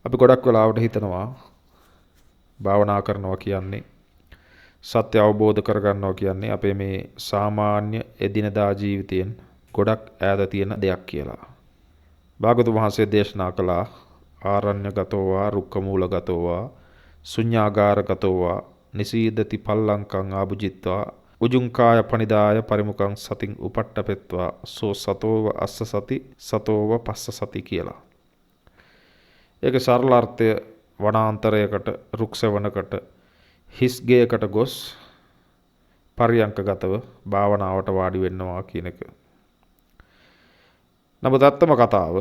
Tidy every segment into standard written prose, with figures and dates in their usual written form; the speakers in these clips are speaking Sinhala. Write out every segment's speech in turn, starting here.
අපි ගොඩක් වෙලාවට හිතනවා භාවනා කරනවා කියන්නේ සත්‍ය අවබෝධ කරගන්නවා කියන්නේ අපේ මේ සාමාන්‍ය එදිනදා ජීවිතයෙන් ගොඩක් ඈත තියෙන දෙයක් කියලා. භාගතුන් වහන්සේ දේශනා කළා ආරණ්‍යගතෝවා රුක්කමූලගතෝවා ශුඤ්ඤාගාරගතෝවා නිසීදති පල්ලංකං ආභුජිත්වා උජුංකාය පනිදාය පරිමුඛං සතින් උපට්ඨපෙත්වා සෝ සතෝව අස්ස සති සතෝව පස්ස සති කියලා. ඒක සරල අර්ථය වනාන්තරයකට රුක්සවනකට හිස්ගේයකට ගොස් පරියංකගතව භාවනාවට වාඩි වෙන්නවා කියන එක. නමුත් ඇත්තම කතාව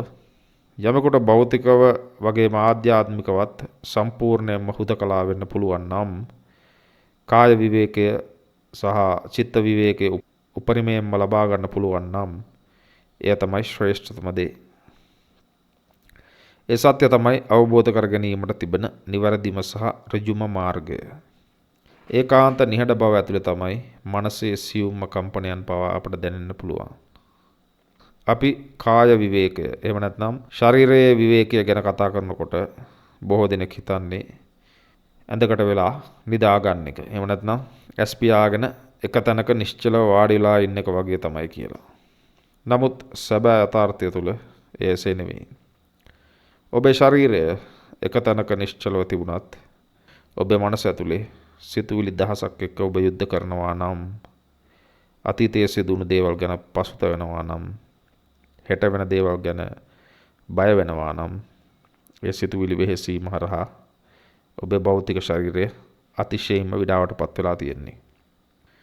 යමෙකුට භෞතිකව වගේම ආධ්‍යාත්මිකවත් සම්පූර්ණයෙන්ම හුදකලා වෙන්න පුළුවන් නම් කාය විවේකය සහ චිත්ත විවේකයේ උපරිමයෙන්ම ලබා ගන්න පුළුවන් නම් එය තමයි ශ්‍රේෂ්ඨතම දේ. ඒ සත්‍ය තමයි අවබෝධ කර ගැනීමට තිබෙන නිවැරදිම සහ ඍජුම මාර්ගය. ඒකාන්ත නිහඬ බව ඇතුළේ තමයි මනසේ සියුම්ම කම්පනයන් පවා අපට දැනෙන්න පුළුවන්. අපි කාය විවේකය එහෙම නැත්නම් ශරීරයේ විවේකය ගැන කතා කරනකොට බොහෝ දෙනෙක් හිතන්නේ ඇඳකට වෙලා නිදා ගන්න එක. එහෙම නැත්නම් ඇස් පියාගෙන එක තැනක නිශ්චලව වාඩිලා ඉන්න එක වගේ තමයි කියලා. නමුත් සැබෑ යථාර්ථය තුල එසේ නෙවෙයි. ඔබේ ශරීරය එක තැනක නිශ්චලව තිබුණත් ඔබේ මනස ඇතුලේ සිතුවිලි දහසක් එක්ක ඔබ යුද්ධ කරනවා නම් අතීතයේ සිදුණු දේවල් ගැන පසුතැවෙනවා නම් හෙට වෙන දේවල් ගැන බය වෙනවා නම් ඒ සිතුවිලි වෙහෙසීම හරහා ඔබේ භෞතික ශරීරය අතිශයින්ම විඩාවට පත් වෙලා තියෙන්නේ.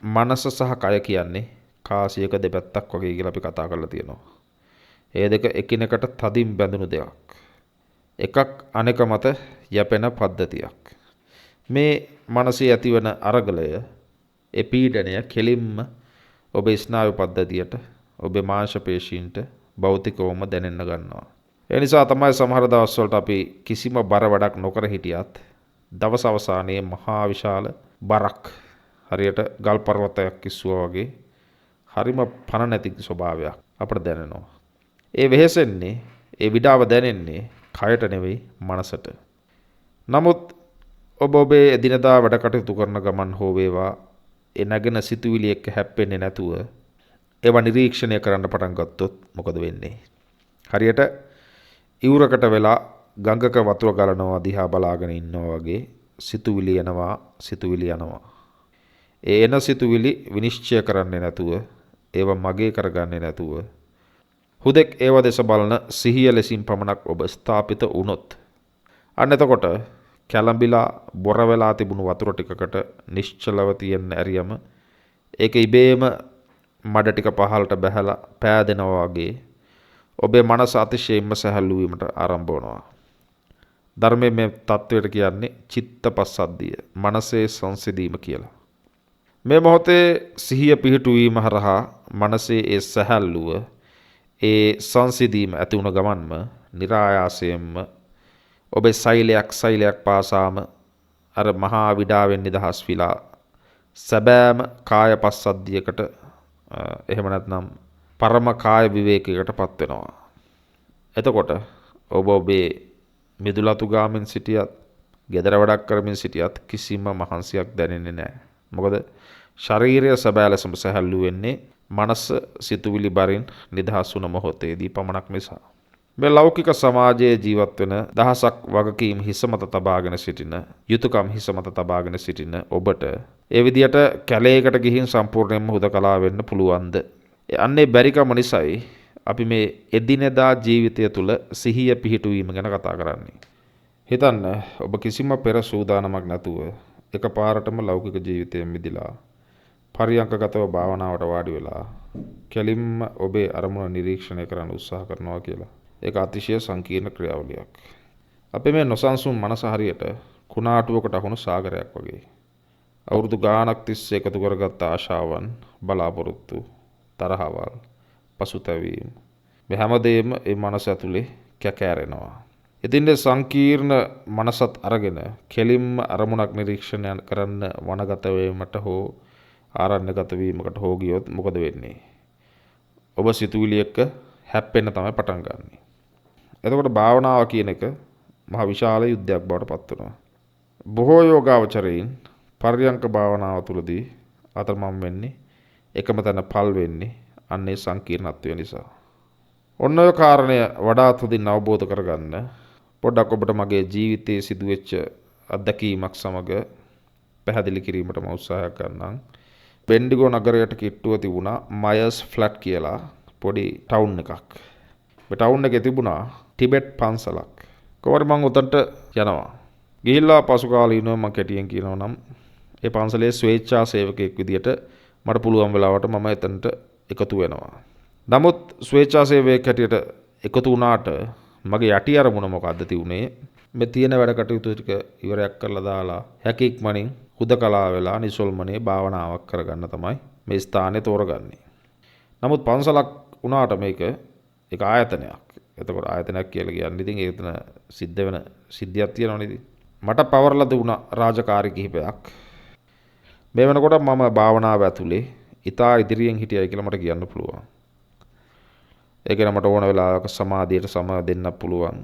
මනස සහ කය කියන්නේ කාසියක දෙපැත්තක් වගේ කියලා අපි කතා කරලා තියෙනවා. ඒ දෙක එකිනෙකට තදින් බැඳුණු දෙයක්. එකක් අනෙක මත යැපෙන පද්ධතියක්. මේ මනසේ ඇතිවන අරගලය ඒ පීඩනය කෙලින්ම ඔබේ ස්නායු පද්ධතියට ඔබේ මාංශ පේශීන්ට භෞතිකවම දැනෙන්න ගන්නවා. ඒ නිසා තමයි සමහර දවස්වලට අපි කිසිම බර වැඩක් නොකර හිටියත් දවස් අවසානයේ මහා විශාල බරක් හරියට ගල් පර්වතයක් කිස්සුවා වගේ හරිම පණ නැති ස්වභාවයක් අපට දැනෙනවා. ඒ වෙහෙසෙන්නේ ඒ විඩාව දැනෙන්නේ කයට නෙවෙයි මනසට. නමුත් ඔබේ එදිනදා වැඩ කටයුතු කරන ගමන් හෝ වේවා ඒ නැගෙන සිතුවිලි එක්ක හැප්පෙන්නේ නැතුව ඒවා නිරීක්ෂණය කරන්න පටන් ගත්තොත් මොකද වෙන්නේ? හරියට ඉවුරකට වෙලා ගඟක වතුර ගලනවා දිහා බලාගෙන ඉන්නවා වගේ සිතුවිලි යනවා. ඒ එන සිතුවිලි විනිශ්චය කරන්නේ නැතුව ඒවා මගේ කරගන්නේ නැතුව හුදෙක් ඒව දෙස බලන සිහිය ලෙසින් පමණක් ඔබ ස්ථාපිත වුණොත් අන්න එතකොට කැළඹිලා බොර වෙලා තිබුණු වතුර ටිකකට නිශ්චලව තියෙන ඇරියම ඒක ඉබේම මඩ ටික පහළට බැහැලා පෑදෙනවා වගේ ඔබේ මනස අතිශයින්ම සැහැල්ලු වීමට ආරම්භ වෙනවා. ධර්මයේ මේ தത്വයට කියන්නේ චිත්තපස්සද්ධිය, මනසේ සංසිඳීම කියලා. මේ මොහොතේ සිහිය පිහිටුවීම හරහා මනසේ ඒ සැහැල්ලුව, ඒ සංසිඳීම ඇති වුණ ගමන්ම નિરાයාසයෙන්ම ඔබේ සෛලයක් පාසාම අර මහා විඩාවෙන් නිදහස් විලා සැබෑම කාය පස්සද්ධියකට එහෙම නැත්නම් පරම කාය විවේකයකට පත් වෙනවා. එතකොට ඔබේ මිදුලතු ගාමින් සිටියත්, gedara වැඩක් කරමින් සිටියත් කිසිම මහන්සියක් දැනෙන්නේ නැහැ. මොකද ශරීරය සැබෑ ලෙසම සැහැල්ලු වෙන්නේ මනස සිතුවිලි බරින් නිදහස් වුණ මොහොතේදී පමණක් නිසා. මේ ලෞකික සමාජයේ ජීවත් වෙන දහසක් වගකීම් හිස මත තබාගෙන සිටින, යුතුයකම් හිස මත තබාගෙන සිටින ඔබට ඒ විදියට කැලේකට ගිහින් සම්පූර්ණයෙන්ම හුදකලා වෙන්න පුළුවන්ද? අන්නේ බැරිකම නිසායි අපි මේ එදිනෙදා ජීවිතය තුළ සිහිය පිහිටුවීම ගැන කතා කරන්නේ. හිතන්න ඔබ කිසිම පෙර සූදානමක් නැතුව එකපාරටම ලෞකික ජීවිතයෙන් මිදිලා පරියංකගතව භාවනාවට වාඩි වෙලා කෙලින්ම ඔබේ අරමුණ නිරීක්ෂණය කරන්න උත්සාහ කරනවා කියලා. ඒක අතිශය සංකීර්ණ ක්‍රියාවලියක්. අපේ මේ නොසන්සුන් මනස හරියට කුණාටුවකට අහුණු සාගරයක් වගේ. අවුරුදු ගාණක් තිස්සේ එකතු කරගත්ත ආශාවන්, බලාපොරොත්තු, තරහවල්, පසුතැවීම් මේ හැමදේම ඒ මනස ඇතුලේ කැකෑරෙනවා. ඉතින් මේ සංකීර්ණ මනසත් අරගෙන කෙලින්ම අරමුණක් නිරීක්ෂණය කරන්න වනගත වීමට හෝ ආරණ්‍යගත වීමකට හෝ ගියොත් මොකද වෙන්නේ? ඔබ සිතුවිලි එක්ක හැප්පෙන්න තමයි පටන් ගන්නෙ. එතකොට භාවනාව කියන එක මහ විශාල යුද්ධයක් බවට පත් වෙනවා. බොහෝ යෝගාවචරයින් පර්යංක භාවනාව තුළදී අතරමං වෙන්නේ එකම තැන පල් වෙන්නේ අන්නේ සංකීර්ණත්වය නිසා. ඔන්න ඔය කාරණය වඩාත් හොඳින් අවබෝධ කරගන්න පොඩ්ඩක් ඔබට මගේ ජීවිතයේ සිදුවෙච්ච අත්දැකීමක් සමග පැහැදිලි කිරීමට මම උත්සාහයක් ගන්නම්. බෙන්ඩිගෝ නගරයට කිට්ටුව තිබුණා මයර්ස් ෆ්ලැට් කියලා පොඩි ටවුන් එකක්. මේ ටවුන් එකේ තිබුණා ටිබෙට් පන්සලක්. කොහොමද මම උතන්ට යනවා. ගිහිල්ලා පසු කාලීනව මම කැටියෙන් කියනවා නම් ඒ පන්සලේ ස්වේච්ඡා සේවකයෙක් විදියට මට පුළුවන් වෙලාවට මම එතනට එකතු වෙනවා. නමුත් ස්වේච්ඡා සේවකයෙක් හැටියට එකතු වුණාට මගේ යටි අරමුණ මොකද්ද තියුනේ? මේ තියෙන වැඩ කටයුතු ටික ඉවරයක් කරලා දාලා හැකියක්මනින් හුදකලා වෙලා නිසල්මනේ භාවනාවක් කරගන්න තමයි මේ ස්ථානේ තෝරගන්නේ. නමුත් පන්සලක් වුණාට මේක ඒක ආයතනයක්. එතකොට ආයතනයක් කියලා කියන්නේ ඉතින් ඒක එතන සිද්ධ වෙන සිද්ධියක් තියෙනවනේ ඉතින්. මට පවර්ලා දුණා රාජකාරී කිහිපයක්. මේ වෙනකොට මම භාවනාව ඇතුලේ ඊටා ඉදිරියෙන් හිටියයි කියලා මට කියන්න පුළුවන්. ඒක නම් මට ඕන වෙලාවක සමාධියට සම දෙන්න පුළුවන්.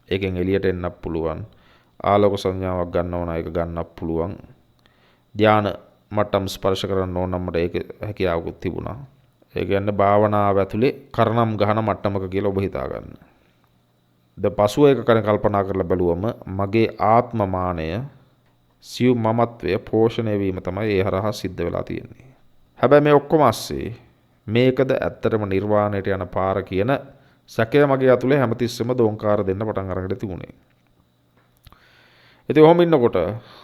ඒකෙන් එළියට එන්න පුළුවන්. ආලෝක සංඥාවක් ගන්න ඕන ඒක ගන්නත් පුළුවන්. ධාන මට්ටම් ස්පර්ශ කරන්න ඕන නම් මට ඒක හැකියාවකුත් තිබුණා. ඒ කියන්නේ භාවනාව ඇතුලේ කරනම් ගහන මට්ටමක කියලා ඔබ හිතා ගන්න. ද පසුව එක කරන කල්පනා කරලා බැලුවම මගේ ආත්ම මානය සියු මමත්වය පෝෂණය වීම තමයි ඒ හරහා සිද්ධ වෙලා තියෙන්නේ. හැබැයි මේ ඔක්කොම ASCII මේකද ඇත්තටම නිර්වාණයට යන පාර කියන සැකය මගේ ඇතුලේ හැමතිස්සෙම දෝංකාර දෙන්න පටන් අරගෙන තිබුණේ. ඉතින් ඔහොම ඉන්නකොට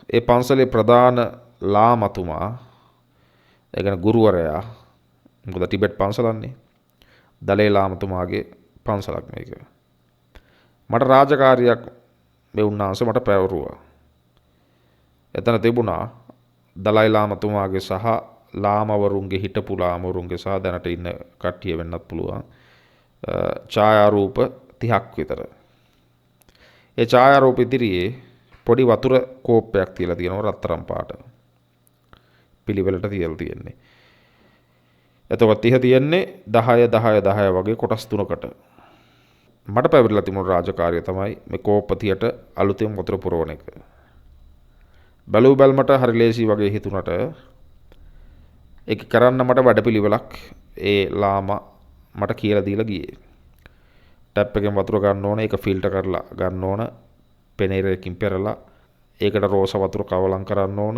ඒ පන්සලේ ප්‍රධාන ලාමතුමා ඒ කියන්නේ ගුරුවරයා මොකද ටිබෙට් පන්සලන්නේ දලේ ලාමතුමාගේ පන්සලක් මේක. මට රාජකාරියක් මේ උන්වහන්සේ මට පැවරුවා. එතන තිබුණා දලයි ලාමතුමාගේ සහ ලාමවරුන්ගේ හිටපු ලාමවරුන්ගේ සහ දැනට ඉන්න කට්ටිය වෙන්නත් පුළුවන් ඡායාරූප 30ක් විතර. ඒ ඡායාරූප ඉදිරියේ පොඩි වතුර කෝප්පයක් තියලා තියෙනවා රත්තරන් පාට. පිළිවෙලට තියලා තියෙන්නේ. එතකොට 30 තියෙන්නේ 10 10 10 වගේ කොටස් තුනකට. මට පැවරිලා තිබුණු රාජකාරිය තමයි මේ කෝප්ප 30ට අලුතෙන් වතුර පුරවන එක. බැලු බැලමට හරි ලේසි වගේ හිතුණට ඒක කරන්න මට වැඩපිළිවෙලක් ඒ ලාමා මට කියලා දීලා ගියේ. ටැප් එකෙන් වතුර ගන්න ඕන ඒක ෆිල්ටර් කරලා ගන්න ඕන පෙනේරකින් පෙරලා ඒකට රෝස වතුර කවලම් කරන්න ඕන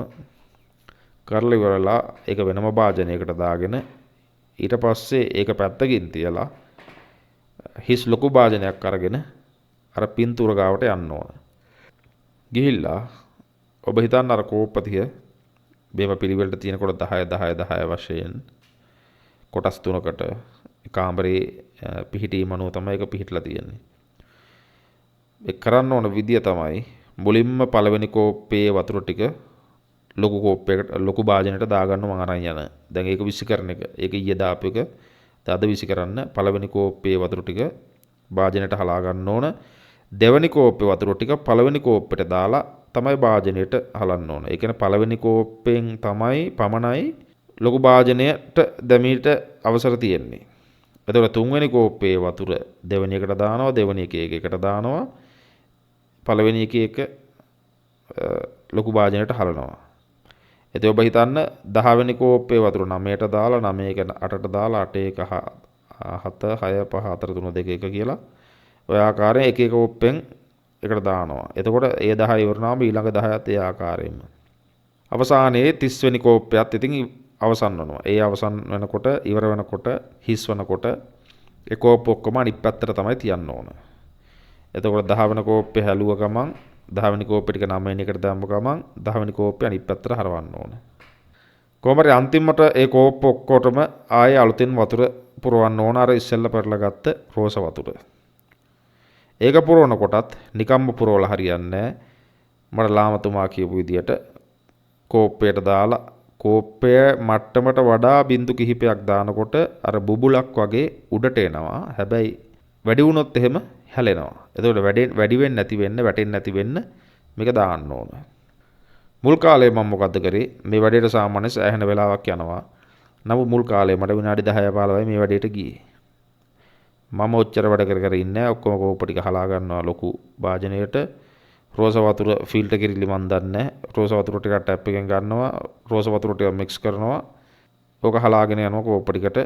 කරලා ඉවරලා ඒක වෙනම භාජනයකට දාගෙන ඊට පස්සේ ඒක පැත්තකින් තියලා හිස් ලොකු භාජනයක් අරගෙන අර පින්තූර ගාවට යන්න ඕන. ගිහිල්ලා ඔබ හිතන්න අර කෝප්පතිය බේම පිළිවෙලට තියෙනකොට 10 10 10 වශයෙන් කොටස් තුනකට කාමරේ පිහිටීම අනුව තමයි ඒක පිහිටලා තියෙන්නේ. ඒ කරන්න ඕන විදිය තමයි මුලින්ම පළවෙනි කෝප්පේ වතුර ටික ලොකු කෝප්පයකට ලොකු භාජනයට දාගන්න මම අරන් යන. දැන් ඒක විසි කරන එක. ඒක ඊයේ දාපු එක. අද විසි කරන්න පළවෙනි කෝප්පේ වතුර ටික භාජනයට හලා ගන්න ඕන. දෙවෙනි කෝප්පේ වතුර ටික පළවෙනි කෝප්පෙට දාලා තමයි භාජනයට හලන්න ඕන. ඒ කියන්නේ පළවෙනි කෝප්පෙන් තමයි පමණයි ලොකු භාජනයට දැමීට අවසර තියෙන්නේ. එතකොට තුන්වෙනි කෝප්පේ වතුර දෙවෙනි එකට දානවා, දෙවෙනි එකේ එකට දානවා. පළවෙනි එකේ එක ලොකු භාජනයට හලනවා. එතකොට ඔබ හිතන්න 10 වෙනි කෝප්පේ වතුර 9ට දාලා 9 එක 8ට දාලා 8 එක 7 6 5 4 3 2 1 කියලා ඔය ආකාරයෙන් එක එක කෝප්පෙන් එකට දානවා. එතකොට ඒ 10 ඉවරනාම ඊළඟ 10ත් ඒ ආකාරයෙන්ම. අවසානයේ 30 වෙනි කෝප්පයත් ඉතින් අවසන් වෙනවා. ඒ අවසන් වෙනකොට ඉවර වෙනකොට හිස් වෙනකොට ඒ කෝප්ප ඔක්කොම අනිත් පැත්තට තමයි තියන්න ඕන. එතකොට 10 වෙනි කෝප්පේ හැලුව ගමන් 10 වෙනි කෝප්පේ ටික 9 වෙනි එකට දාම්ම ගමන් 10 වෙනි කෝප්පේ අනිත් පැත්තට හරවන්න ඕන. කොහොමද අන්තිමට ඒ කෝප්ප ඔක්කොටම ආයෙ අලුතෙන් වතුර පුරවන්න ඕන අර ඉස්සෙල්ලා පෙරලා ගත්ත රෝස වතුර. ඒක පුරවන කොටත් නිකම්ම පුරවලා හරියන්නේ නැහැ. මට ලාමතුමා කියපු විදියට කෝප්පයට දාලා කෝප්පය මට්ටමට වඩා බින්දු කිහිපයක් දානකොට අර බුබුලක් වගේ උඩට එනවා. හැබැයි වැඩි වුණොත් එහෙම හැලෙනවා. එතකොට වැඩි වෙන්නේ නැති වෙන්න, වැටෙන්නේ නැති වෙන්න මේක දාන්න ඕන. මුල් කාලේ මම මොකද්ද කරේ? මේ වැඩේට සාමාන්‍ය සෑහෙන වෙලාවක් යනවා. නමුත් මුල් කාලේ මට විනාඩි 10 15යි මේ වැඩේට ගියේ. මම ඔච්චර වැඩ කර කර ඉන්නේ නැහැ. ඔක්කොම කෝප්ප ටික හලා ගන්නවා ලොකු වාජනයට. රෝස වතුර ෆිල්ටර් කිරිලි මන් දන්නේ නැහැ. රෝස වතුර ටිකක් ටැප් එකෙන් ගන්නවා. රෝස වතුර ටික මික්ස් කරනවා. ඕක හලාගෙන යනවා කෝප්ප ටිකට.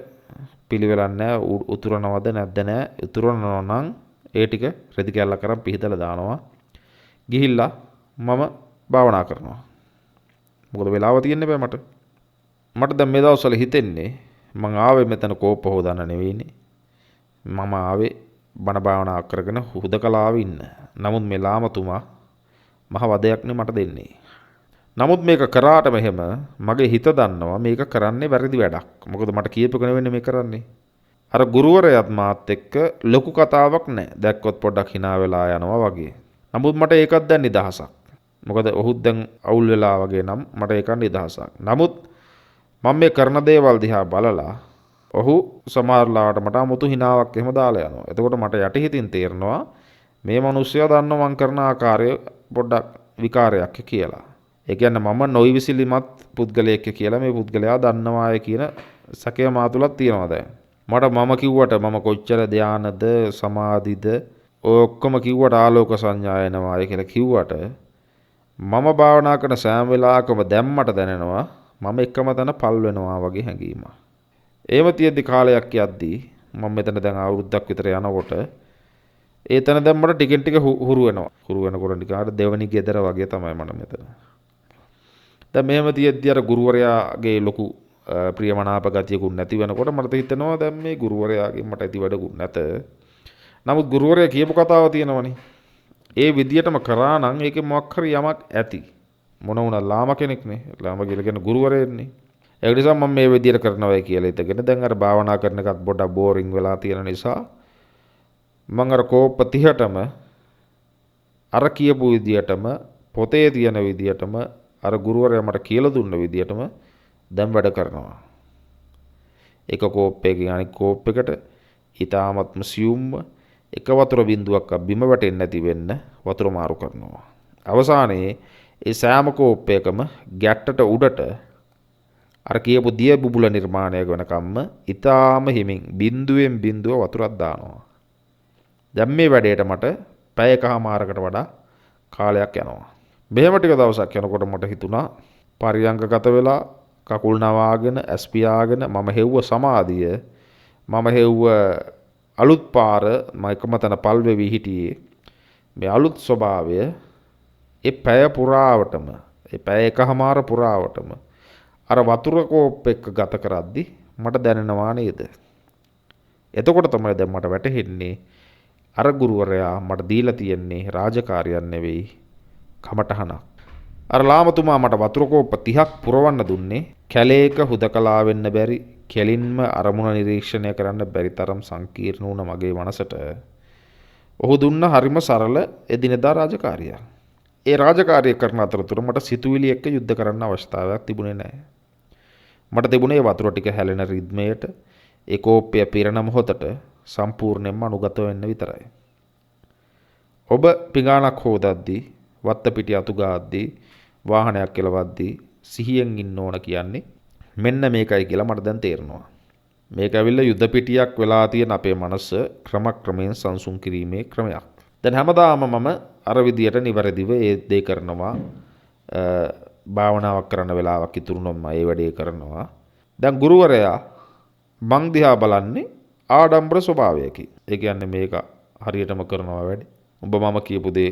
පිළිවෙලක් නැහැ. උතුරනවද නැද්ද නැහැ. උතුරනවා නම් ඒ ටික රෙදි කැල්ලක් කරන් පිහදලා දානවා. ගිහිල්ලා මම භාවනා කරනවා. මොකද වෙලාව තියෙන්නේ බෑ මට. මට දැන් මේ දවස්වල හිතෙන්නේ මං ආවේ මෙතන කෝප්ප හොදන්න නෙවෙයිනේ. මම ආවේ බණ භාවනා කරගෙන හුදකලාවේ ඉන්න. නමුත් මේ ලාමතුමා මහ වදයක්නේ මට දෙන්නේ. නමුත් මේක කරාට මෙහෙම මගේ හිත දන්නවා මේක කරන්නේ වැරදි වැඩක්. මොකද මට කියපක නෙවෙන්නේ මේ කරන්නේ. අර ගුරුවරයාත් මාත් එක්ක ලොකු කතාවක් නැහැ. දැක්කොත් පොඩ්ඩක් hina වෙලා යනවා වගේ. නමුත් මට ඒකත් දැන් නිදහසක්. මොකද ඔහුත් දැන් අවුල් වෙලා වගේ නම් මට ඒක නිදහසක්. නමුත් මම මේ කරන දේවල් දිහා බලලා ඔහු සමහරලාට මට 아무තු හිනාවක් එහෙම දාලා යනවා. එතකොට මට යටිහිතින් තේරෙනවා මේ මිනිස්සයා දන්නවා මං කරන ආකාරය පොඩ්ඩක් විකාරයක් කියලා. ඒ කියන්නේ මම නොයිවිසිලිමත් පුද්ගලයෙක් කියලා මේ පුද්ගලයා දන්නවාය කියන සැකය මා තුලක් තියෙනවා දැන්. මම කිව්වට මම කොච්චර ධානයද සමාධිද ඔක්කොම කිව්වට ආලෝක සංඥා එනවාය කියලා කිව්වට මම භාවනා කරන සෑම වෙලාවකම දැම්මට දැනෙනවා මම එකම තැන පල් වෙනවා වගේ හැඟීමක්. එහෙම තියෙද්දි කාලයක් යද්දී මම මෙතන දැන් අවුරුද්දක් විතර යනකොට ඒ තැන දැන් මට ටිකෙන් ටික හුරු වෙනවා. හුරු වෙනකොට නිකන් අර දෙවනි ගෙදර වගේ තමයි මට මෙතන. දැන් මෙහෙම තියෙද්දි අර ගුරුවරයාගේ ලොකු ප්‍රියමනාප ගතියකුත් නැති වෙනකොට මට හිතෙනවා දැන් මේ ගුරුවරයාගෙන් මට ඇති වැඩකුත් නැත. නමුත් ගුරුවරයා කියපු කතාව තියෙනවනේ. ඒ විදියටම කරා නම් ඒකේ මොකක් හරි යමක් ඇති. මොන වුණා ලාම කෙනෙක්නේ. ලාම කියලා කියන ගුරුවරයෙක්නේ. ඒ නිසා මම මේ විදියට කරනවා කියලා හිතගෙන දැන් අර භාවනා කරන එකත් පොඩ්ඩක් බෝරින් වෙලා තියෙන නිසා මම අර කෝප්ප 30ටම අර කියපු විදියටම පොතේ තියෙන විදියටම අර ගුරුවරයා මට කියලා දුන්න විදියටම දැන් වැඩ කරනවා. එක කෝප්පයකින් අනිත් කෝප්පයකට ඊටාමත්ම සියුම්ව එක වතුර බින්දුවක් බිම වැටෙන්නේ නැති වෙන්න වතුර මාරු කරනවා. අවසානයේ ඒ සෑම කෝප්පයකම ගැට්ටට උඩට අර කියපු දිය බුබුල නිර්මාණය වෙනකම්ම ඊටාම හිමින් බින්දුවෙන් බින්දුව වතුරක් දානවා. දැන් මේ වැඩේට මට පැය එකමාරකට වඩා කාලයක් යනවා. මෙහෙම ටික දවසක් යනකොට මට හිතුණා පරියංගගත වෙලා කකුල් නවාගෙන ඇස් පියාගෙන මම හෙව්ව සමාධිය මම හෙව්ව අලුත් පාර මම එකම තැන පල් වෙවි හිටියේ මේ අලුත් ස්වභාවය ඒ පැය පුරාවටම ඒ පැය එකමාර පුරාවටම අර වතුර කෝප් එක ගත කරද්දි මට දැනෙනවා නේද? එතකොට තමයි දැන් මට වැටහෙන්නේ අර ගුරුවරයා මට දීලා තියෙන්නේ රාජකාරියක් නෙවෙයි කමටහනක්. අර ලාමතුමා මට වතුර කෝප්ප 30ක් පුරවන්න දුන්නේ කැලේක හුදකලා වෙන්න බැරි කෙලින්ම අරමුණ නිරීක්ෂණය කරන්න බැරි තරම් සංකීර්ණ වුණ මගේ මනසට ඔහු දුන්න හරිම සරල එදිනෙදා රාජකාරියක්. ඒ රාජකාරිය කරන අතරතුර මට සිතුවිලි එක්ක යුද්ධ කරන්න අවස්ථාවක් තිබුණේ නැහැ. මට තිබුණේ වතුර ටික හැලෙන රිද්මයට ඒ කෝප්පය පිරෙන මොහොතට සම්පූර්ණයෙන්ම අනුගත වෙන්න විතරයි. ඔබ පිඟානක් හොදද්දී වත්ත පිටි අතු ගාද්දී වාහනයක් කෙලවද්දී සිහියෙන් ඉන්න ඕන කියන්නේ මෙන්න මේකයි කියලා මට දැන් තේරෙනවා. මේක ඇවිල්ලා යුද පිටියක් වෙලා තියෙන අපේ මනස ක්‍රමක්‍රමයෙන් සංසුන් කිරීමේ ක්‍රමයක්. දැන් හැමදාම මම අර විදියට නිවැරදිව ඒ දේ කරනවා. භාවනාවක් කරන වෙලාවක් ඉතුරුනොත් මම ඒ වැඩේ කරනවා. දැන් ගුරුවරයා මං දිහා බලන්නේ ආඩම්බර ස්වභාවයකින්. ඒ කියන්නේ මේක හරියටම කරනවා වැඩි. ඔබ මම කියපු දේ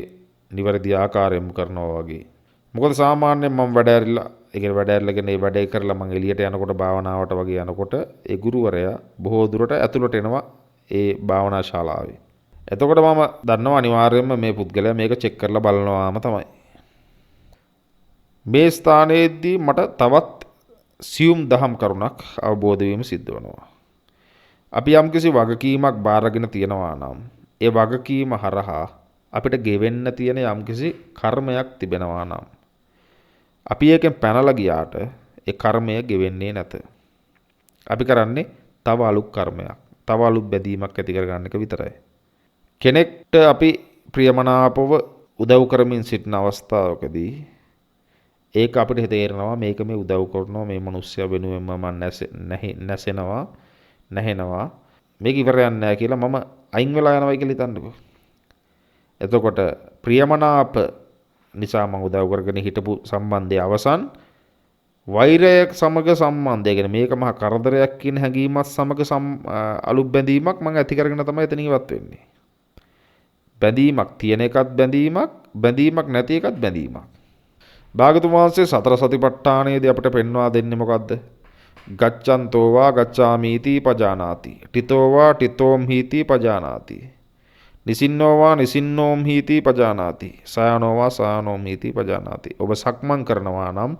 නිවැරදි ආකාරයෙන්ම කරනවා වගේ. මොකද සාමාන්‍යයෙන් මම වැඩ ඇරිලා ඒ කියන්නේ වැඩ ඇරිලාගෙන ඒ වැඩේ කරලා මම එළියට යනකොට භාවනාවට වගේ යනකොට ඒ ගුරුවරයා බොහෝ දුරට ඇතුළට එනවා ඒ භාවනා ශාලාවේ. එතකොට මම දන්නවා අනිවාර්යයෙන්ම මේ පුද්ගලයා මේක චෙක් කරලා බලනවාම තමයි. මේ ස්ථානයේදී මට තවත් සියුම් දහම් කරුණක් අවබෝධ වීම සිද්ධ වෙනවා. අපි යම්කිසි වගකීමක් බාරගෙන තියනවා නම් ඒ වගකීම හරහා අපිට ගෙවෙන්න තියෙන යම්කිසි කර්මයක් තිබෙනවා නම් අපි එකෙන් පැනලා ගියාට ඒ කර්මය ගෙවෙන්නේ නැත. අපි කරන්නේ තව අලුත් කර්මයක්, තව අලුත් බැඳීමක් ඇති කරගන්න එක විතරයි. කෙනෙක්ට අපි ප්‍රියමනාපව උදව් කරමින් සිටින අවස්ථාවකදී ඒක අපිට තේරෙනවා මේක මේ උදව් කරනවා මේ මිනිස්සයා වෙනුවෙන්ම මම නැසෙනවා නැහෙනවා මේක ඉවරයක් නැහැ කියලා මම අයින් වෙලා යනවා කියලා හිතන්නකෝ. එතකොට ප්‍රියමනාප නිසා මම උදව් කරගෙන හිටපු සම්බන්ධයේ අවසන් වෛරයක් සමග සම්බන්ධය ගැන මේක මහා කරදරයක් කියන හැඟීමත් සමග අලුත් බැඳීමක් මම ඇති කරගෙන තමයි එතන ඉවත් වෙන්නේ. බැඳීමක් තියෙන එකත් බැඳීමක් නැති එකත් බැඳීමක්. භාගතුන් වහන්සේ සතර සතිපට්ඨානයේදී අපිට පෙන්වා දෙන්නේ මොකද්ද? ගච්ඡන්තෝ වා ගච්ඡාමීති පජානාති. ටිතෝ වා ටිතෝම් හීති පජානාති. නිසින්නෝ වා නිසින්නෝම් හීති පජානාති. සයනෝ වා සයනෝම් හීති පජානාති. ඔබ සක්මන් කරනවා නම්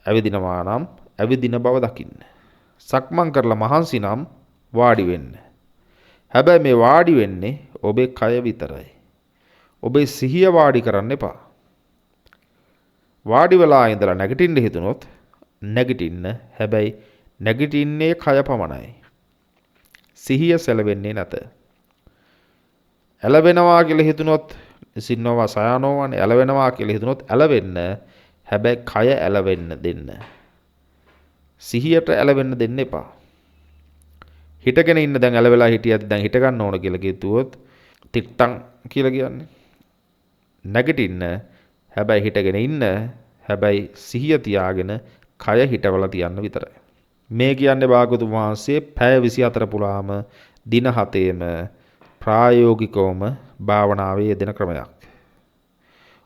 ඇවිදිනවා නම් ඇවිදින බව දකින්න. සක්මන් කරලා මහන්සි නම් වාඩි වෙන්න. හැබැයි මේ වාඩි වෙන්නේ ඔබේ කය විතරයි. ඔබේ සිහිය වාඩි කරන්න එපා. වාඩි වෙලා ඉඳලා නැගිටින්න හිතුනොත් නැගිටින්න. හැබැයි නැගිටින්නේ කය පමණයි. සිහිය සැලවෙන්නේ නැත. ඇලවෙනවා කියලා හිතුනොත් සින්නෝවා සයනෝවානේ ඇලවෙනවා කියලා හිතුනොත් ඇලවෙන්න. හැබැයි කය ඇලවෙන්න දෙන්න. සිහියට ඇලවෙන්න දෙන්න එපා. හිටගෙන ඉන්න දැන් ඇලවෙලා හිටියත් දැන් හිට ගන්න ඕන කියලා කිව්වොත් තිට්ටං කියලා කියන්නේ. නැගිටින්න හැබැයි හිටගෙන ඉන්න. හැබැයි සිහිය තියාගෙන කය හිටවලා තියන්න විතරයි. මේ කියන්නේ භාගතුන් වහන්සේ පැය 24 පුරාම දින 7ෙම ප්‍රායෝගිකවම භාවනාවේ යෙදෙන ක්‍රමයක්.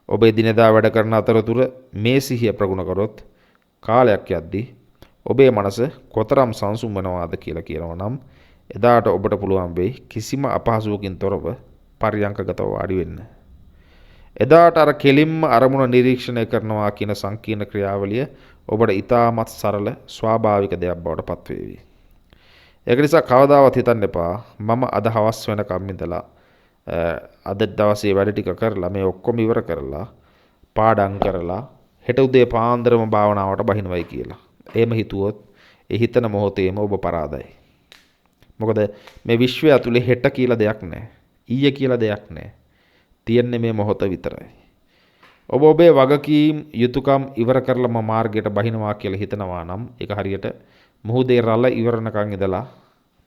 ඔබ එදිනෙදා වැඩ කරන අතරතුර මේ සිහිය ප්‍රගුණ කරොත් කාලයක් යද්දී ඔබේ මනස කොතරම් සංසුම් වෙනවාද කියලා කියනවා නම් එදාට ඔබට පුළුවන් වෙයි කිසිම අපහසුවකින් තොරව පරියංකගතව වාඩි වෙන්න. එදාට අර කෙලින්ම අරමුණ නිරීක්ෂණය කරනවා කියන සංකීර්ණ ක්‍රියාවලිය ඔබට ඉතාමත් සරල ස්වාභාවික දෙයක් බවට පත්වේවි. ඒක නිසා කවදාවත් හිතන්න එපා මම අද හවස් වෙනකම් ඉඳලා අද දවසේ වැඩ ටික කරලා මේ ඔක්කොම ඉවර කරලා පාඩම් කරලා හෙට උදේ පාන්දරම භාවනාවට බහිනවයි කියලා. එහෙම හිතුවොත් ඒ හිතන මොහොතේම ඔබ පරාදයි. මොකද මේ විශ්වය ඇතුලේ හෙට කියලා දෙයක් නැහැ. ඊයේ කියලා දෙයක් නැහැ. තියෙන්නේ මේ මොහොත විතරයි. ඔබ ඔබේ වගකීම් යුතුයකම් ඉවර කරලම මාර්ගයට බහිනවා කියලා හිතනවා නම් ඒක හරියට මුහුදේ රළ ඉවරනකන් ඉඳලා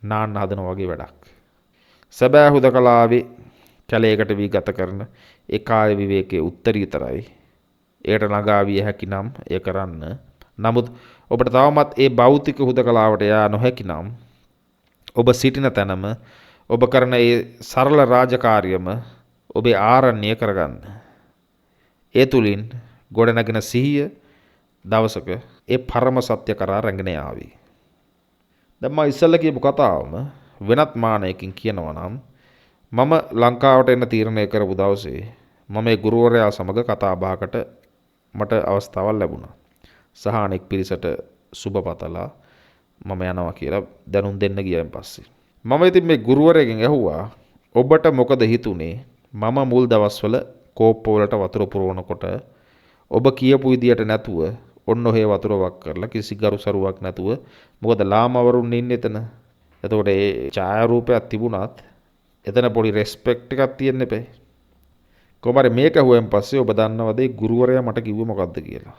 නාන්න හදනවා වගේ වැඩක්. සැබෑ හුදකලාවේ කැලයකට වී ගත කරන ඒ කාය විවේකයේ උත්තරීතරයි. ඒකට ළඟා විය හැකි නම් ඒ කරන්න. නමුත් ඔබට තවමත් ඒ භෞතික හුදකලාවට යා නොහැකි නම් ඔබ සිටින තැනම ඔබ කරන ඒ සරල රාජකාරියම ඔබේ ආරණ්‍ය කරගන්න. ඒ තුලින් ගොඩනගෙන සිහිය දවසක ඒ පරම සත්‍ය කරා රැගෙන යාවි. දැන් මම ඉස්සෙල්ලා කියපු කතාවම වෙනත් මානයකින් කියනවා නම් මම ලංකාවට එන්න තීරණය කරපු දවසේ මම ඒ ගුරුවරයා සමග කතා බහකට මට අවස්ථාවක් ලැබුණා. සහ අනෙක් පිරිසට සුබ පතලා මම යනවා කියලා දැනුම් දෙන්න ගියන් පස්සේ මම ඉතින් මේ ගුරුවරයෙක්ගෙන් ඇහුවා ඔබට මොකද හිතුනේ මම මුල් දවස්වල කෝප්පවලට වතුර පුරවනකොට ඔබ කියපු විදියට නැතුව ඔන්න ඔහේ වතුර වක් කරලා කිසි ගරුසරුවක් නැතුව මොකද ලාමවරුන් ඉන්නේ එතන. එතකොට ඒ ඡායාරූපයක් තිබුණත් එතන පොඩි රෙස්පෙක්ට් එකක් තියෙන්න එපේ. කොහමද මේක හුවෙන් පස්සේ ඔබ දන්නවද ඒ ගුරුවරයා මට කිව්වේ මොකද්ද කියලා?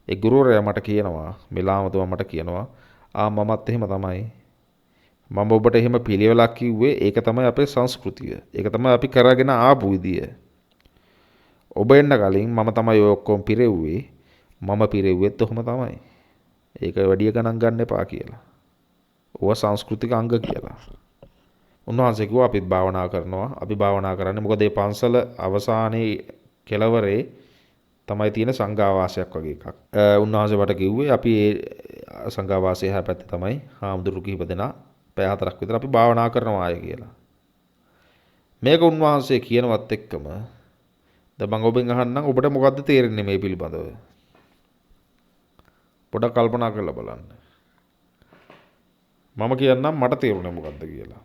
ඒ ගුරුවරයා මට කියනවා මේ ලාමතුමා මට කියනවා මමත් එහෙම තමයි. මම ඔබට එහෙම පිළිවෙලක් කිව්වේ ඒක තමයි අපේ සංස්කෘතිය. ඒක තමයි අපි කරගෙන ආපු විදිය. ඔබ එන්න කලින් මම තමයි ඔය ඔක්කොම පිරෙව්වේ. මම පිරෙව්වෙත් ඔහොම තමයි. ඒක වැඩි ගණන් ගන්න එපා කියලා. ඕවා සංස්කෘතික අංග කියලා. උන්වහන්සේ කිව්වා අපිත් භාවනා කරනවා. අපි භාවනා කරන්නේ මොකද මේ පන්සල අවසානයේ කෙළවරේ තමයි තියෙන සංඝාවාසයක් වගේ එකක්. උන්වහන්සේ වට කිව්වේ අපි ඒ සංඝාවාසයේ හැපැත්තේ තමයි හාමුදුරු කිහිප දෙනා පැය 4ක් විතර අපි භාවනා කරනවා අය කියලා. මේක උන්වහන්සේ කියනවත් එක්කම දැන් මම ඔබෙන් අහන්නම් ඔබට මොකද්ද තේරෙන්නේ මේ පිළිබඳව? පොඩක් කල්පනා කරලා බලන්න. මම කියන්නම් මට තේරුණේ මොකද්ද කියලා.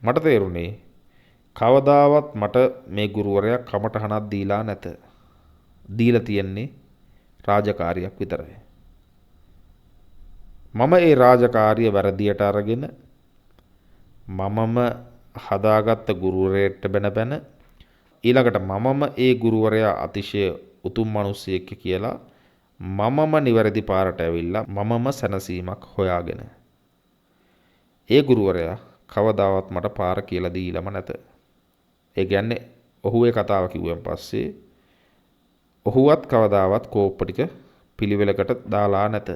මට තේරුණේ කවදාවත් මට මේ ගුරුවරයා කමටහනක් දීලා නැත. දීලා තියෙන්නේ රාජකාරියක් විතරයි. මම ඒ රාජකාරිය වැරදියට අරගෙන මමම හදාගත්ත ගුරුවරයෙක්ට බැන ඊළඟට මමම ඒ ගුරුවරයා අතිශය උතුම් මිනිසෙක් කියලා මමම නිවැරදි පාරට ඇවිල්ලා මමම සැනසීමක් හොයාගෙන ඒ ගුරුවරයා කවදාවත් මට පාර කියලා දීලම නැත. ඒ කියන්නේ ඔහු ඒ කතාව කිව්වන් පස්සේ ඔහුවත් කවදාවත් කෝප්ප ටික පිළිවෙලකට දාලා නැත.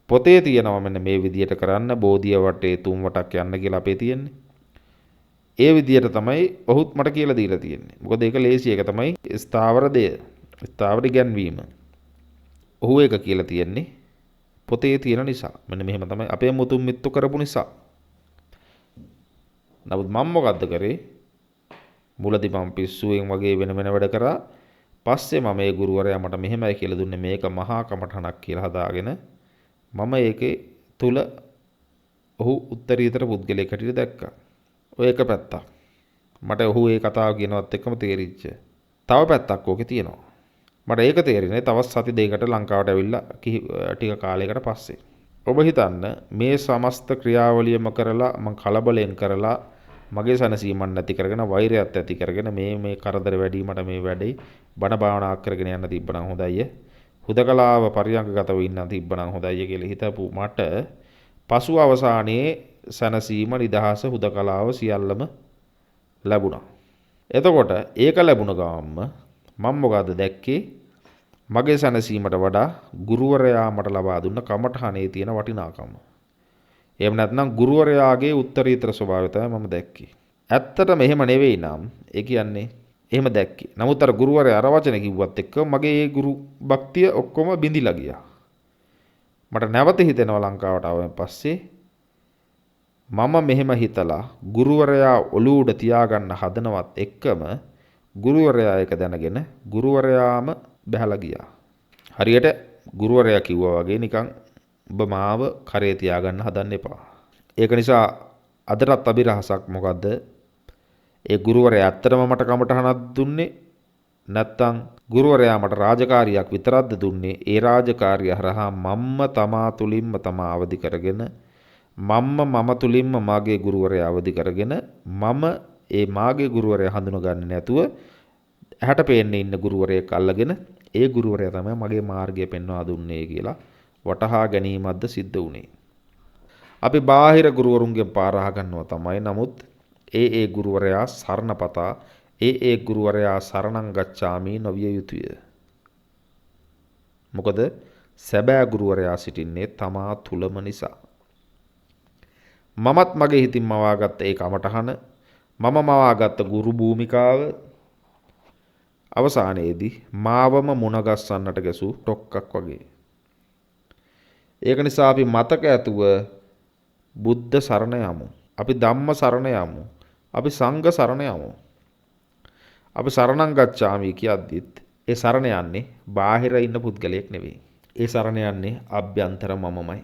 පොතේ තියෙනවා මෙන්න මේ විදියට කරන්න බෝධිය වටේ 3 වටක් යන්න කියලා අපේ තියෙන්නේ. ඒ විදියට තමයි ඔහුත් මට කියලා දීලා තියෙන්නේ. මොකද ඒක ලේසි එක තමයි ස්ථාවර දෙය. ස්ථාවර ඉගැන්වීම. ඔහු ඒක කියලා තියෙන්නේ පොතේ තියෙන නිසා. මෙන්න මෙහෙම තමයි අපේ මුතුන් මිත්තු කරපු නිසා. නමුත් මම මොකද්ද කරේ? මුලදී මම පිස්සුවෙන් වගේ වෙන වැඩ කරා. පස්සේ මම ඒ ගුරුවරයා මට මෙහෙමයි කියලා දුන්නේ මේක මහා කමඨණක් කියලා හදාගෙන මම ඒකේ තුල ඔහු උත්තරීතර පුද්ගලයෙක් හැටියට දැක්කා. ඔය එක පැත්තක්. මට ඔහු ඒ කතාව කියනවත් එක්කම තේරිච්ච. තව පැත්තක් ඕකේ තියෙනවා. මට ඒක තේරෙන්නේ තවත් සති දෙකකට ලංකාවට ඇවිල්ලා ටික කාලයකට පස්සේ. ඔබ හිතන්න මේ සමස්ත ක්‍රියාවලියම කරලා මං කලබලෙන් කරලා මගේ සනසීමක් නැති කරගෙන වෛරයත් ඇති කරගෙන මේ කරදර වැඩි මට මේ වැඩේ බණ භාවනා කරගෙන යන්න තිබ්බනම් හොඳයි. හුදකලාව පරියංගගතව ඉන්න තිබ්බනම් හොඳයි කියලා හිතපු මට පසු අවසානයේ සනසීම නිදහස හුදකලාව සියල්ලම ලැබුණා. එතකොට ඒක ලැබුණ ගාම්ම මම මොකද දැක්කේ මගේ සනසීමට වඩා ගුරුවරයා මට ලබා දුන්න කමඨහනේ තියෙන වටිනාකම. එහෙම නැත්නම් ගුරුවරයාගේ උත්තරීතර ස්වභාවය තමයි මම දැක්කේ. ඇත්තටම එහෙම නෙවෙයි නම් ඒ කියන්නේ එහෙම දැක්කේ. නමුත් අර ගුරුවරයා අර වචන කිව්වත් එක්ක මගේ ඒ ගුරු භක්තිය ඔක්කොම බිඳිලා ගියා. මට නැවත හිතෙනවා ලංකාවට ආවෙන් පස්සේ මම මෙහෙම හිතලා ගුරුවරයා ඔළුව උඩ තියාගන්න හදනවත් එක්කම ගුරුවරයා ඒක දැනගෙන ගුරුවරයාම බැහැලා ගියා. හරියට ගුරුවරයා කිව්වා වගේ නිකන් ඔබ මාව කරේ තියාගන්න හදන්න එපා. ඒක නිසා අදටත් අභිරහසක් මොකද්ද? ඒ ගුරුවරයා ඇත්තටම මට කමටහනක් දුන්නේ නැත්තම් ගුරුවරයා මට රාජකාරියක් විතරක්ද දුන්නේ? ඒ රාජකාරිය හරහා මම්ම තමා තුලින්ම තමා අවදි කරගෙන මම තුලින්ම මාගේ ගුරුවරයා අවදි කරගෙන මම ඒ මාගේ ගුරුවරයා හඳුනගන්නේ නැතුව ඇහැට පේන්නේ ඉන්න ගුරුවරයෙක් අල්ලගෙන ඒ ගුරුවරයා තමයි මගේ මාර්ගය පෙන්වා දුන්නේ කියලා වටහා ගැනීමක්ද සිද්ධ වුණේ. අපි බාහිර ගුරුවරුන්ගෙන් පාර අහගන්නවා තමයි. නමුත් ඒ ගුරුවරයා සරණපතා ඒ ගුරුවරයා සරණං ගච්ඡාමි නොවිය යුතුය. මොකද සැබෑ ගුරුවරයා සිටින්නේ තමා තුලම නිසා. මමත් මගේ හිතින් මවාගත්ත ඒ කමටහන මම මවාගත්ත ගුරු භූමිකාව අවසානයේදී මාවම මුණගස්සන්නට ගැසූ ටොක්කක් වගේ. ඒක නිසා අපි මතක ඇතුව බුද්ධ සරණ යමු. අපි ධම්ම සරණ යමු. අපි සංඝ සරණ යමු. අපි සරණං ගච්ඡාමි කියද්දිත් ඒ සරණ යන්නේ බාහිර ඉන්න පුද්ගලයෙක් නෙවෙයි. ඒ සරණ යන්නේ අභ්‍යන්තර මමමයි.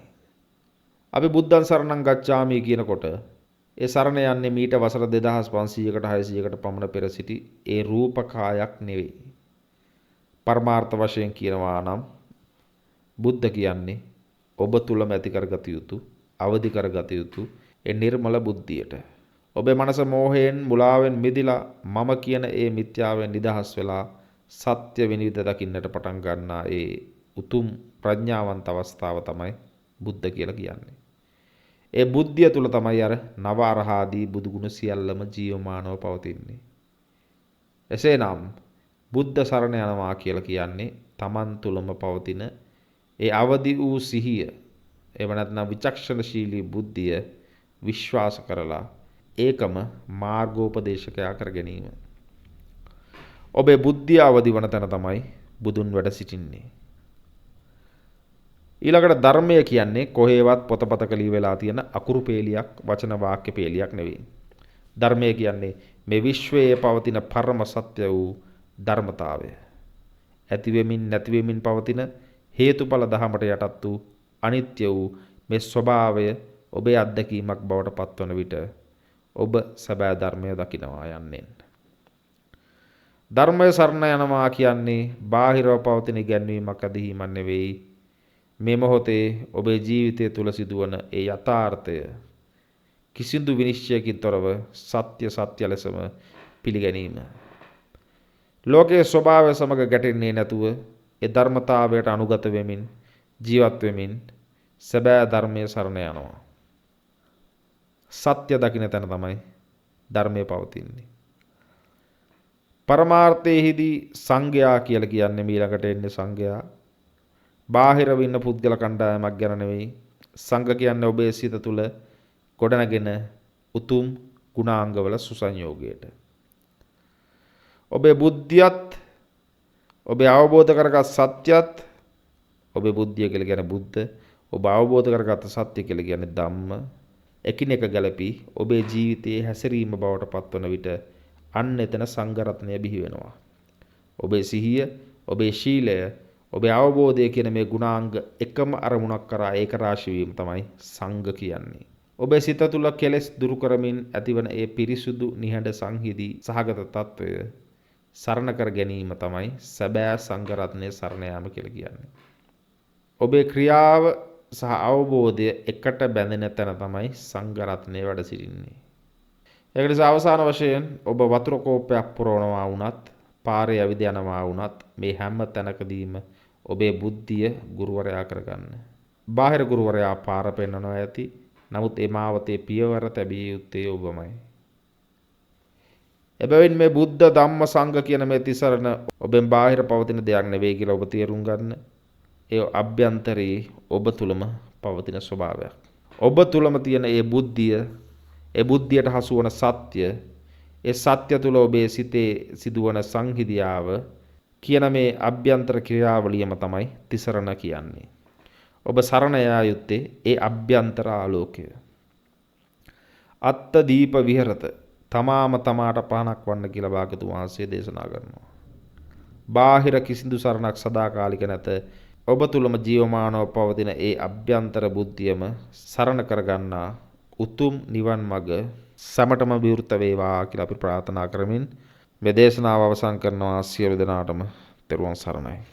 අපි බුද්ධං සරණං ගච්ඡාමි කියනකොට ඒ සරණ යන්නේ මීට වසර 2500කට 600කට පමණ පෙර සිටි ඒ රූපකායක් නෙවෙයි. පරමාර්ථ වශයෙන් කියනවා නම් බුද්ධ කියන්නේ ඔබ තුලම ඇති කරගත යුතු, අවදි කරගත යුතු ඒ නිර්මල බුද්ධියට. ඔබේ මනස මෝහයෙන් මුලාවෙන් මිදිලා මම කියන ඒ මිත්‍යාවෙන් නිදහස් වෙලා සත්‍ය විනිවිද දකින්නට පටන් ගන්නා ඒ උතුම් ප්‍රඥාවන්ත අවස්ථාව තමයි බුද්ධ කියලා කියන්නේ. ඒ බුද්ධිය තුල තමයි අර නව අරහාදී බුදුගුණ සියල්ලම ජීවමානව පවතින්නේ. එසේනම් බුද්ධ සරණ යනවා කියලා කියන්නේ Taman තුලම පවතින ඒ අවදි වූ සිහිය, එහෙම නැත්නම් විචක්ෂණශීලී බුද්ධිය විශ්වාස කරලා ඒකම මාර්ගෝපදේශකයා කර ගැනීම. ඔබේ බුද්ධිය අවදි වන තැන තමයි බුදුන් වැඩ සිටින්නේ. ඊළඟට ධර්මය කියන්නේ කොහේවත් පොතපතක ලියවිලා තියෙන අකුරු පේලියක්, වචන වාක්‍ය පේලියක් නෙවෙයි. ධර්මය කියන්නේ මේ විශ්වයේ පවතින පරම සත්‍ය වූ ධර්මතාවය. ඇති වෙමින් නැති වෙමින් පවතින හේතුඵල ධහමට යටත් වූ අනිත්‍ය වූ මේ ස්වභාවය ඔබේ අත්දැකීමක් බවට පත්වන විට ඔබ සැබෑ ධර්මය දකිනවා යන්නේ. ධර්මය සරණ යනවා කියන්නේ බාහිරව පවතින ඉගැන්වීමක් අදහිමක් නෙවෙයි. මේ මොහොතේ ඔබේ ජීවිතය තුල සිදුවන ඒ යථාර්ථය කිසිදු විනිශ්චයකින් තොරව සත්‍ය ලෙසම පිළිගැනීම. ලෝකයේ ස්වභාවය සමග ගැටෙන්නේ නැතුව ඒ ධර්මතාවයට අනුගත වෙමින් ජීවත් වෙමින් සැබෑ ධර්මයේ සරණ යනවා. සත්‍ය දකින්න තැන තමයි ධර්මයේ පවතින්නේ. පරමාර්ථයේදී සංඝයා කියලා කියන්නේ ඊළඟට එන්නේ සංඝයා. බාහිරව ඉන්න පුද්ගල කණ්ඩායමක් ගැන නෙවෙයි. සංඝ කියන්නේ ඔබේ සිත තුළ ගොඩනගෙන උතුම් ගුණාංගවල සුසංයෝගයට. ඔබේ බුද්ධියත් ඔබේ අවබෝධ කරගත් සත්‍යත් ඔබේ බුද්ධිය කියලා කියන්නේ බුද්ධ, ඔබ අවබෝධ කරගත් සත්‍ය කියලා කියන්නේ ධම්ම එකිනෙක ගැලපී ඔබේ ජීවිතයේ හැසිරීම බවට පත්වන විට අන්න එතන සංඝ රත්නය බිහි වෙනවා. ඔබේ සිහිය, ඔබේ ශීලය, ඔබේ අවබෝධය කියන මේ ගුණාංග එකම අරමුණක් කරා ඒක රාශී වීම තමයි සංඝ කියන්නේ. ඔබේ සිත තුළ කෙලෙස් දුරු කරමින් ඇතිවන ඒ පිරිසුදු නිහඬ සංහිදී සහගත తত্ত্বය සරණ කර ගැනීම තමයි සැබෑ සංඝ රත්නයේ සරණ යාම කියලා කියන්නේ. ඔබේ ක්‍රියාව සහ අවබෝධය එකට බැඳෙන තැන තමයි සංඝ රත්නයේ වැඩ සිටින්නේ. ඒක නිසා අවසාන වශයෙන් ඔබ වතුර කෝප්පයක් පුරවනවා වුණත්, පාරේ ඇවිද යනවා වුණත් මේ හැම තැනකදීම ඔබේ බුද්ධිය ගුරුවරයා කරගන්න. බාහිර ගුරුවරයා පාර පෙන්වනවා ඇති. නමුත් ඒ මාවතේ පියවර තැබිය යුත්තේ ඔබමයි. එබැවින් මේ බුද්ධ ධම්ම සංඝ කියන මේ තිසරණ ඔබෙන් බාහිර පවතින දෙයක් නෙවෙයි කියලා ඔබ තේරුම් ගන්න. ඒ අභ්‍යන්තරයේ ඔබ තුලම පවතින ස්වභාවයක්. ඔබ තුලම තියෙන ඒ බුද්ධිය, ඒ බුද්ධියට හසු වන සත්‍ය, ඒ සත්‍ය තුල ඔබේ සිතේ සිදුවන සංහිදියාව කියන මේ අභ්‍යන්තර ක්‍රියාවලියම තමයි තිසරණ කියන්නේ. ඔබ සරණ යා යුත්තේ ඒ අභ්‍යන්තර ආලෝකය. අත්ත දීප විහෙරත තමාම තමාට පහනක් වන්න කියලා භාගතුන් වහන්සේ දේශනා කරනවා. බාහිර කිසිදු සරණක් සදාකාලික නැත. ඔබ තුලම ජීවමානව පවතින ඒ අභ්‍යන්තර බුද්ධියම සරණ කරගන්නා උතුම් නිවන් මඟ සමටම විවෘත වේවා කියලා අපි ප්‍රාර්ථනා කරමින් මේ දේශනාව අවසන් කරනවා. සියලු දෙනාටම තෙරුවන් සරණයි.